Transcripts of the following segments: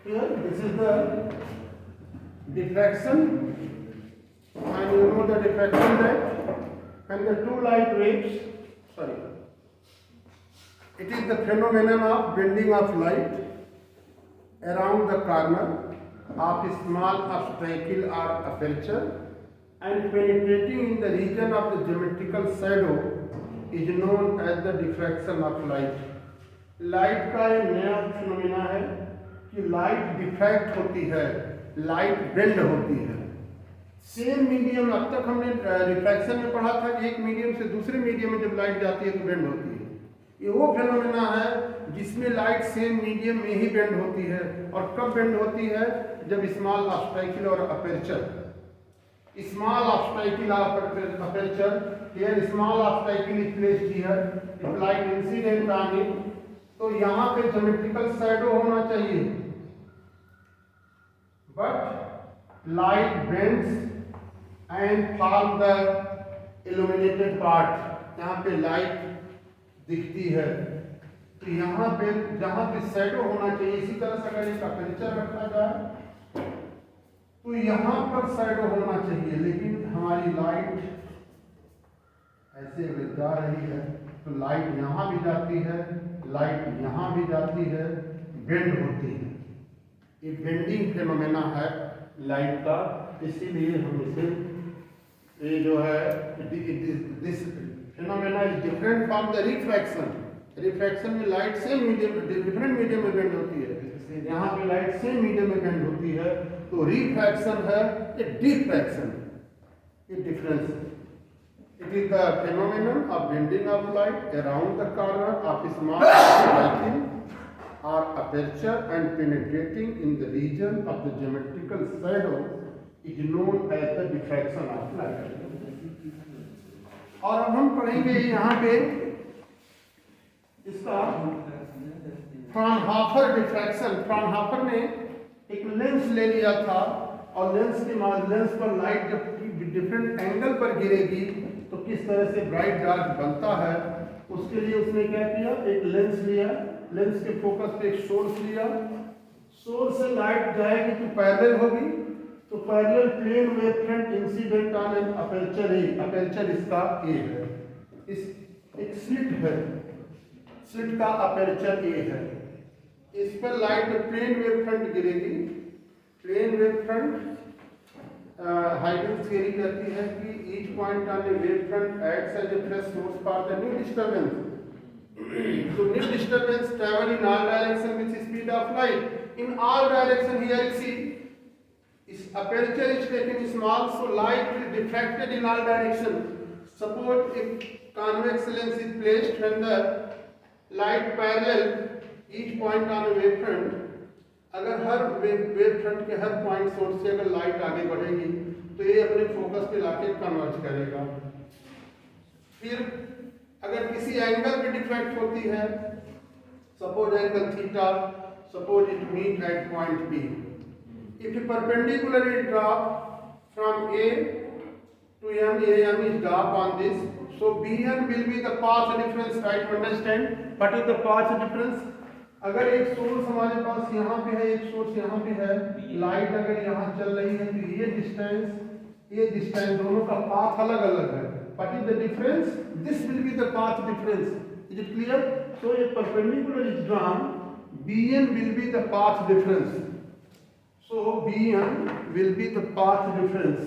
Here, this is the diffraction, and you know the diffraction that when the two light waves, sorry, it is the phenomenon of bending of light around the corner of a small obstacle or aperture and penetrating in the region of the geometrical shadow is known as the diffraction of light. Light का एक नया phenomena है कि light diffract होती है, light bend होती है। Same medium, अब तक हमने रिफ्रैक्शन में पढ़ा था कि एक मीडियम से दूसरे मीडियम में जब लाइट जाती है तो बेंड होती है। ये वो फिनोमेना है जिसमें लाइट सेम मीडियम में ही बेंड होती है। और कब बेंड होती है? जब स्मॉल ऑब्स्टैकल और अपर्चर, स्मॉल ऑब्स्टैकल और aperture, here small obstacle is placed here, if light incident on it, तो यहाँ पे ज्योमेट्रिकल शैडो होना चाहिए, but light bends and form the illuminated part. यहाँ पे लाइट दिखती है, तो यहाँ पे जहाँ पे शैडो होना चाहिए, इसी तरह से अगर एक अपर्चर रखा जाए तो यहाँ पर शैडो होना चाहिए, लेकिन हमारी लाइट ऐसे जा रही है तो लाइट यहाँ भी जाती है, लाइट यहाँ भी जाती है, बेंड होती है। ये बेंडिंग फिनोमेना है लाइट का, इसीलिए हम इसे, ये जो है, this phenomena is different from the refraction. Refraction में light same medium, different medium में बेंड होती है, यहाँ पे लाइट सेम मीडियम में बेंड होती है। तो रिफ्रैक्शन है, ये डिफ्रैक्शन, ये डिफरेंस है। It is the phenomenon of bending of light around the corner of a small particle or aperture and penetrating in the region of the geometrical shadow is known as the diffraction of light. और अब हम पढ़ेंगे यहाँ पे इसका Fraunhofer diffraction. Fraunhofer ने एक lens ले लिया था और लेंस पर लाइट जब डिफरेंट एंगल पर गिरेगी तो किस तरह से ब्राइट डार्क बनता है, उसके लिए उसने क्या किया, एक लेंस लिया, लेंस के फोकस पे एक सोर्स लिया, सोर्स से लाइट जाएगी तो पैरेलल होगी, तो parallel plane wave front incident on an aperture A, aperture इसका ए है, इस एक स्लिट है, स्लिट का अपर्चर ए है, इस पर लाइट प्लेन वेव फ्रंट गिरेगी। प्लेन वेव फ्रंट हाइडल थियरी कहती है कि each point on a wavefront acts as a fresh source for the new disturbance. So new disturbance travel in all direction with the speed of light. In all direction, here you see, is aperture is taken small, so light will diffracted in all direction. Suppose if convex lens is placed when the light parallel each point on a wavefront, अगर हर wave front के हर point source से अगर light आगे बढ़ेगी तो ये अपने focus पे लाके कन्वर्ज करेगा। फिर अगर किसी एंगल पे डिफ्रैक्ट होती है, suppose angle theta, suppose it meet at point B, if perpendicularly drop from A to M, M is drop on this, so B N will be the path difference. Right, understand what is the path difference? अगर एक source हमारे पास यहाँ पे है, एक source यहाँ पे है, लाइट अगर यहाँ चल रही है तो ये डिस्टेंस दोनों का पाथ अलग अलग है। What is the difference? This will be the path difference. Is it clear? So A perpendicular is drawn, bn will be the path difference. So bn will be the path difference.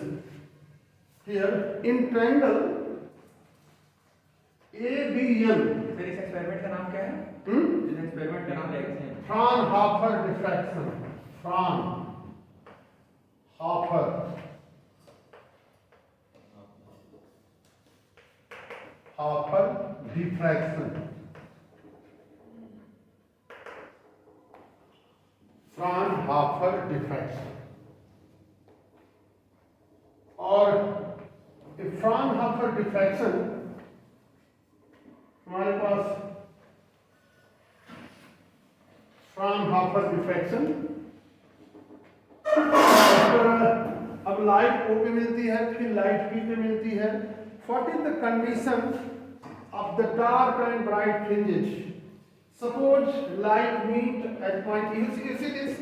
Here in triangle ABN, फिर इस experiment का नाम क्या है? इस experiment का नाम क्या है? Fraunhofer diffraction. Fraunhofer diffraction, Fraunhofer diffraction. और फ्रॉनहोफर डिफ्रैक्शन हमारे पास फ्रॉनहोफर डिफ्रैक्शन, अब लाइट ओ पे मिलती है, फिर लाइट पी पे मिलती है। What is the condition of the dark and bright fringes? Suppose light meet at point, you see this,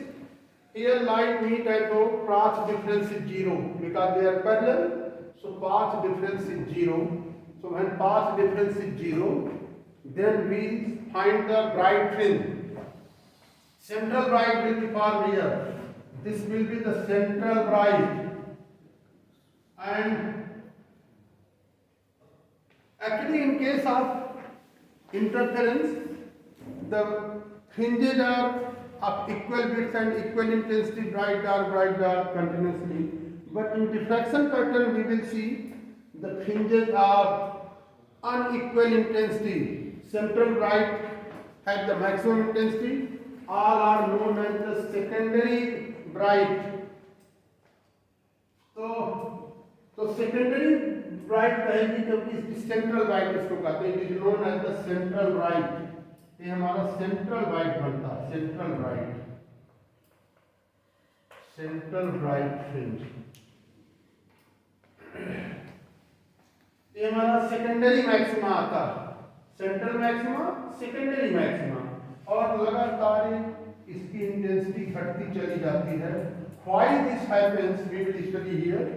here light meet at the path difference is 0 because they are parallel, so path difference is 0. So when path difference is 0, then we find the bright fringe. Central bright will be formed here. This will be the central bright, and actually in case of interference, the fringes are of equal width and equal intensity, bright dark continuously. But in diffraction pattern we will see the fringes are unequal intensity. Central bright has the maximum intensity. All are known as the secondary bright. तो secondary bright रहेगी क्योंकि central bright इसको कहते हैं. It is known as the central bright. ये हमारा central bright बनता है. Central bright fringe. ये हमारा secondary maxima आता है. Central maxima, secondary maxima. और लगातार इसकी इंटेंसिटी घटती चली जाती है. Why this happens we will study here.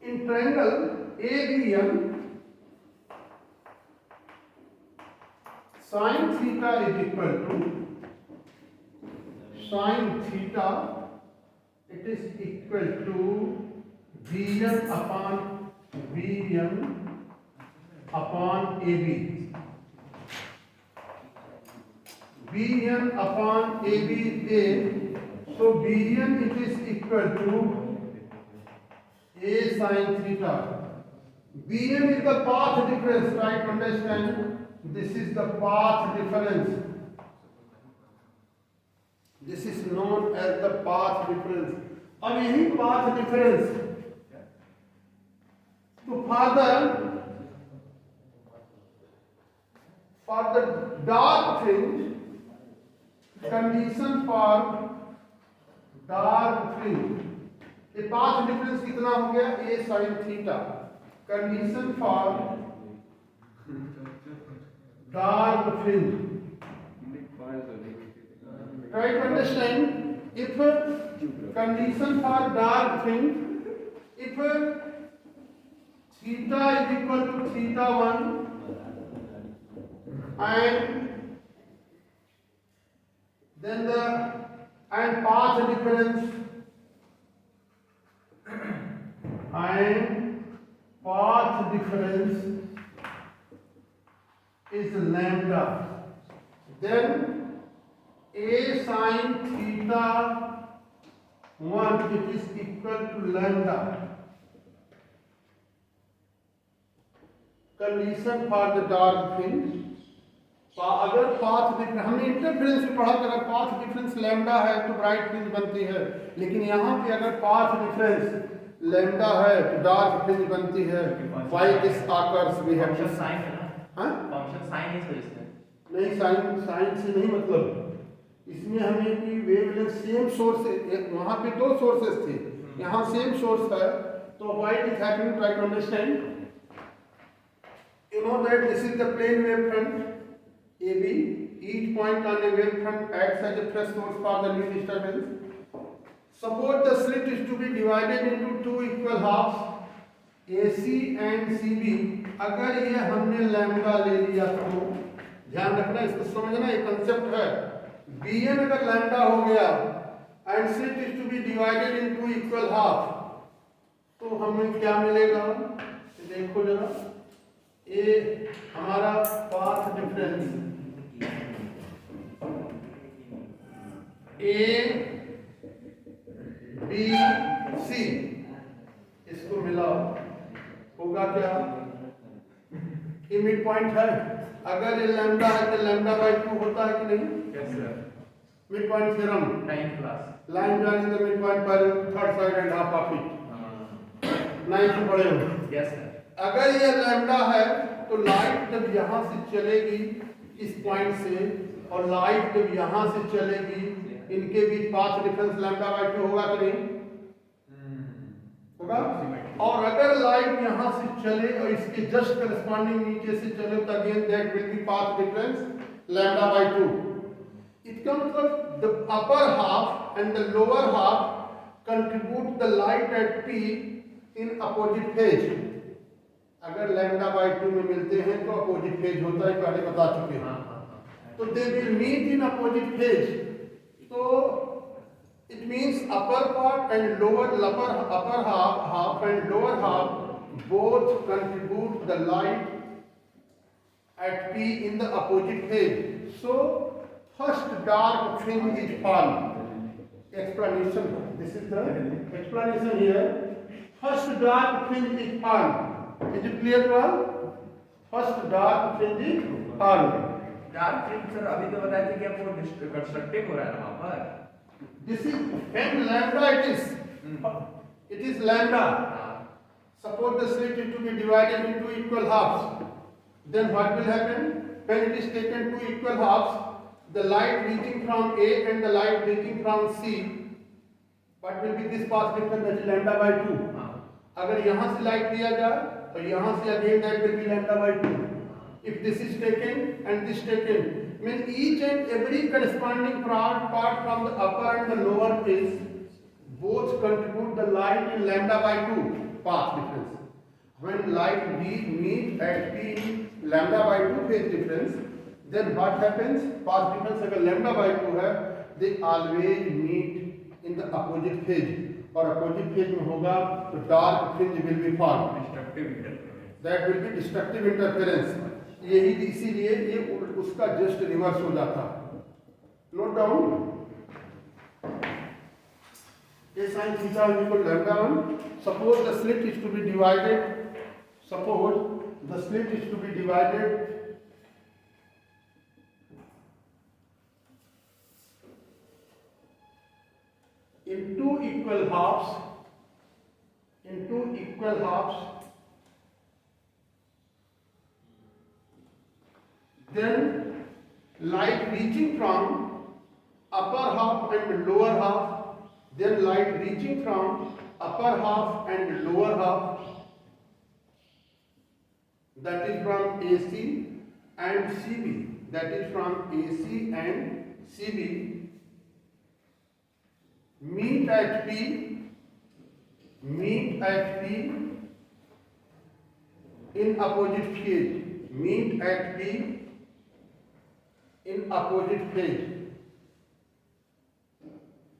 In triangle ABM, sin theta is equal to sin theta, it is equal to Vm upon AB. Bn upon AB is A, so Bn it is equal to A sin theta. Bn is the path difference, right? Understand? This is the path difference. This is known as the path difference. अब यही path difference तो for the dark fringe, condition for dark fringe, ये path difference कितना हो गया? A sin theta. Condition for dark fringe. Try to understand. If condition for dark fringe, if theta is equal to theta 1 and then and path difference is lambda, then A sin theta 1 it is equal to lambda. Condition for the dark fringe. अगर path difference हमने interference में पढ़ा कि अगर path difference lambda है तो bright fringe बनती है, लेकिन यहाँ पे अगर पाथ डिफरेंस लैम्डा है तो डार्क फ्रिंज बनती है. Why this occurs we have function sine है ना? हां फंक्शन साइन इस वजह से नहीं, साइन से नहीं मतलब. इसमें हमें कि वेवलेंथ सेम सोर्स, वहाँ पे दो सोर्सेस थे, यहाँ सेम सोर्स है, तो why it is happening. Try to understand. You know that this is the plane wavefront AB. Each point on a wavefront acts as a fresh source for the new disturbance. Suppose the slit is to be divided into two equal halves, AC and CB. अगर ये हमने lambda ले लिया तो ध्यान रखना, इसको समझना, ये कंसेप्ट है. Bn अगर लैम्डा हो गया and slit is to be divided into equal half, तो हमें क्या मिलेगा? देखो जरा, ये हमारा path difference A B C, इसको मिला होगा क्या? ये मिड पॉइंट है. अगर ये लैम्डा है तो लैम्डा बाई 2 होता है कि नहीं? Yes sir. Mid point theorem, 9th class. Line joining the mid point पर third side and half of it. 9th पढ़े हो? Yes sir. अगर ये लैम्डा है तो लाइट जब यहाँ से चलेगी इस पॉइंट से और लाइट जब यहाँ से चलेगी, इनके बीच पाथ डिफरेंस लैम्डा बाई 2 होगा कि नहीं? होगा. और अगर लाइट यहाँ से चले और इसके जस्ट करस्पॉन्डिंग नीचे से चले तो again that will be path difference lambda by 2. इसका मतलब the upper half and the lower half contribute the light at P in opposite phase. अगर लैम्डा बाई 2 में मिलते हैं तो अपोजिट फेज होता है, पहले बता चुके हैं। तो they will meet in opposite phase, तो it means upper part and upper half and lower half both contribute the light at P in the opposite phase. So first dark fringe is formed. Explanation. This is the explanation here. First dark fringe is formed. Is it clear to all? First dark fringe is formed. Dark fringe sir अभी तो बताया था कि आपको constructive हो रहा है ना वहां पर। This is when lambda it is. It is lambda. Suppose the slit is to be divided into equal halves. Then what will happen? When it is taken to equal halves, the light reaching from A and the light reaching from C, what will be this path difference? That is lambda by 2. अगर यहाँ से light लिया जाए तो यहाँ से again that will be lambda by 2. If this is taken and this taken, means each and every corresponding part from the upper and the lower phase both contribute the light in lambda by 2 path difference. When light meet at P in lambda by 2 phase difference, then what happens? Path difference अगर lambda by 2 है, they always meet in the opposite phase. और opposite phase में होगा तो dark fringe will be formed. Destructive interference. That will be destructive interference. यही इसीलिए ये उसका जस्ट रिवर्स हो जाता है। Note down, a sin theta is equal to lambda 1. Suppose the slit is to be divided. Suppose the slit is to be divided in two equal halves. Then light reaching from upper half and lower half, then light reaching from upper half and lower half, that is from AC and CB, that is from AC and CB, meet at P in opposite phase, meet at P in opposite phase,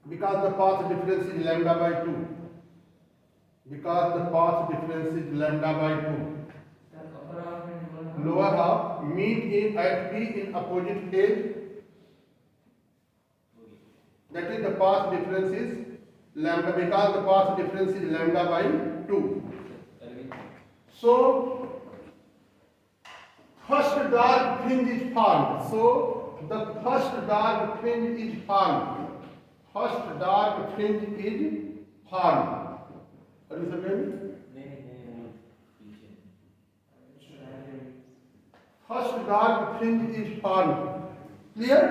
because the path difference is lambda by 2. Because the path difference is lambda by 2. Lower half meet at P in opposite phase. That is the path difference is lambda, because the path difference is lambda by 2. So first dark fringe is formed. So the first dark fringe is formed. First dark fringe is formed. Are you understanding? First dark fringe is formed. Clear?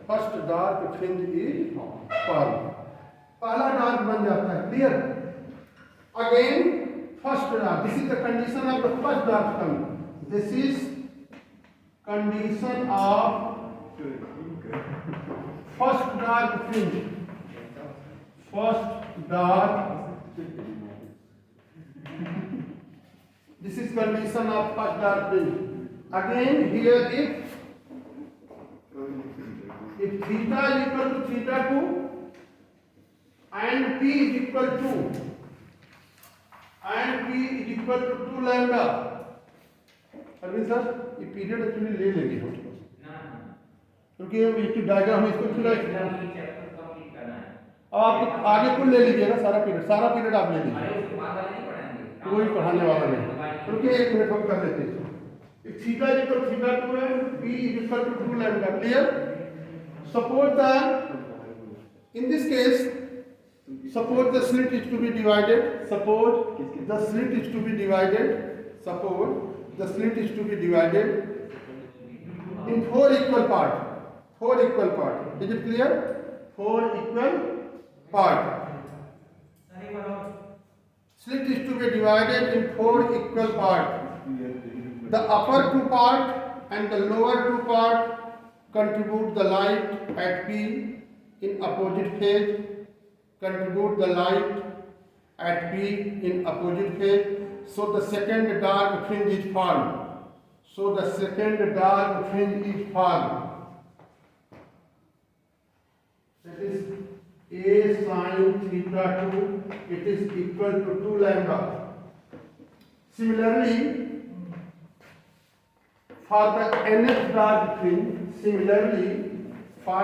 First dark fringe is formed. पहला dark बन जाता है। Clear? Again, first dark. This is the condition of the first dark coming. This is condition of first dark fringe. First dark. This is condition of first dark fringe. Again here if theta is equal to theta 2 and P is equal to 2 lambda. Arvind sir ये period actually ले लेंगे हम, क्योंकि हम एक diagram इसको पूरा आप तो आगे कुल ले लीजिएगा, सारा पीरियड आप ले लीजिए, कोई पढ़ाने वाला नहीं, क्योंकि एक मिनट हम कर लेते हैं। Theta is equal to theta 2 and P is equal to 2 lambda. Clear? Suppose that in this case, suppose the slit is to be divided. Suppose the slit is to be divided. Suppose the slit is to be divided in 4 equal parts. 4 equal parts. Is it clear? 4 equal parts. Slit is to be divided in 4 equal parts. The upper 2 part and the lower 2 part contribute the light at P in opposite phase, contribute the light at P in opposite phase. So the second dark fringe is formed. So the second dark fringe is formed. That is A sin theta 2, it is equal to 2 lambda. Similarly, for the nth dark fringe, for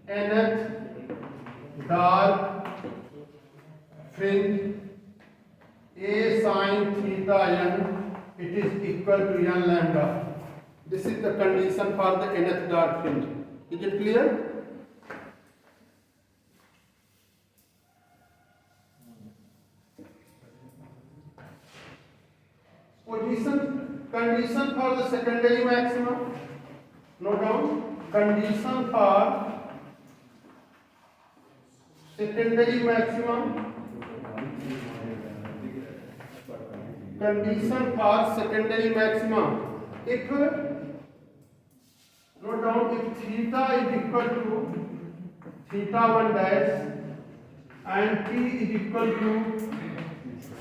nth dark fringe, A sin theta n, it is equal to n lambda. This is the condition for the nth dark fringe. Is it clear? Condition for the secondary maximum. Note down. Condition for secondary maximum. Condition for secondary maximum. If note down, if theta is equal to theta 1 dash and t is equal to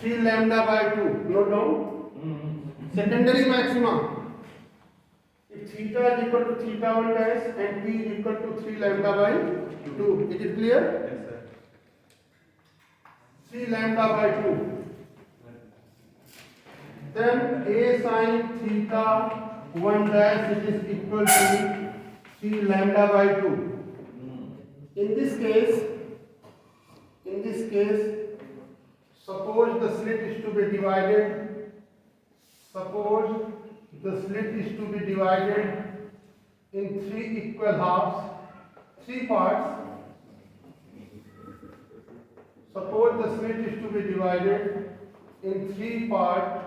3 lambda by 2. Note down. Secondary maximum. If theta is equal to theta 1 dash and t is equal to 3 lambda by 2. Is it clear? Yes, sir. 3 lambda by 2. Then A sin theta 1 dash it is equal to 3 lambda by 2. In this case, suppose the slit is to be divided. Suppose the slit is to be divided in 3 equal halves, 3 parts. Suppose the slit is to be divided in 3 parts.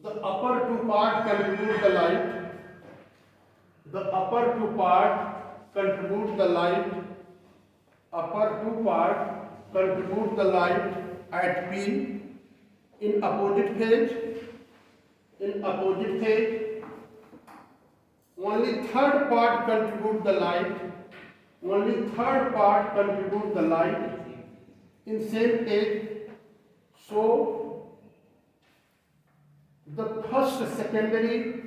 The upper 2 part contribute the light. The upper 2 part contribute the light. Upper 2 part contribute the light at P in opposite phase. In opposite phase. Only third part contribute the light. Only third part contribute the light in same phase. So the first secondary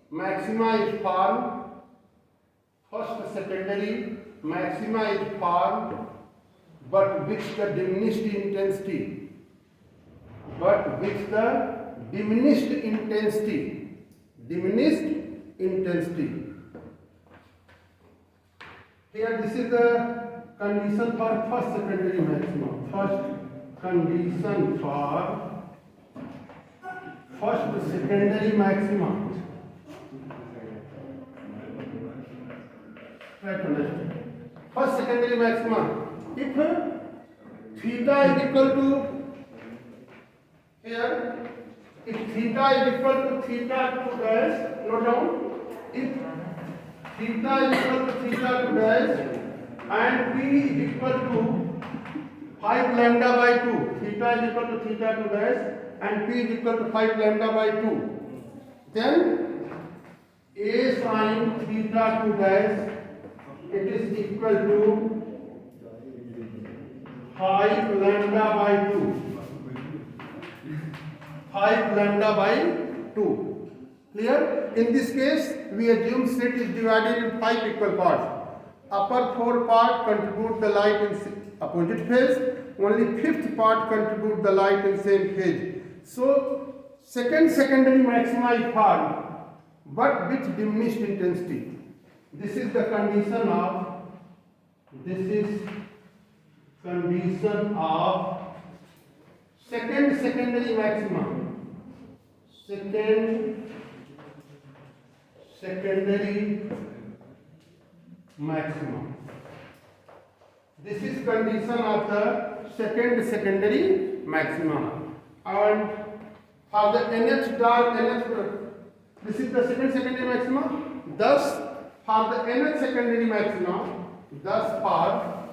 maxima is formed. First secondary maxima is formed, but with the diminished intensity. Diminished intensity. Here this is the condition for first secondary maximum. First condition for first secondary maximum. Try to understand. First secondary maximum. If theta is equal to here, if theta is equal to theta 2 dash, note down. If theta is equal to theta 2 dash and p is equal to 5 lambda by 2. Theta is equal to theta 2 dash and p is equal to 5 lambda by 2. Then A sin theta 2 dash, it is equal to 5 lambda by 2. 5 lambda by 2. Clear? In this case, we assume slit is divided in 5 equal parts. Upper 4 part contribute the light in opposite phase. Only 5th part contribute the light in same phase. So secondary maxima is formed, but with diminished intensity. This is the condition of secondary maximum. Secondary maximum. This is condition of the secondary maximum. And for the this is the secondary maximum. Thus, for the nth secondary maximum, thus far,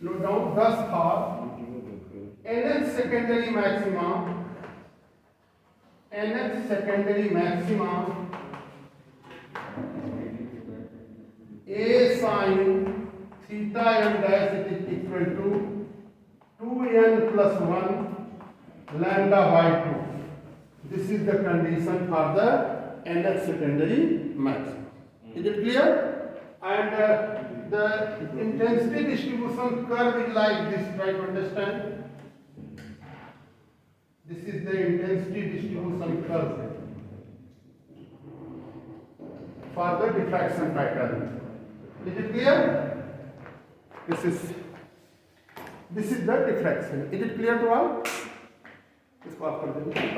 note down, thus far, nth secondary maxima, nth secondary maxima, a sin theta m dash it is equal to 2n plus 1 lambda by 2. This is the condition for the nth secondary maximum. Is it clear? And the intensity distribution curve is like this. Try to understand. This is the intensity distribution curve for the diffraction pattern. Is it clear? This is the diffraction. Is it clear to all? इसको आप कर दीजिए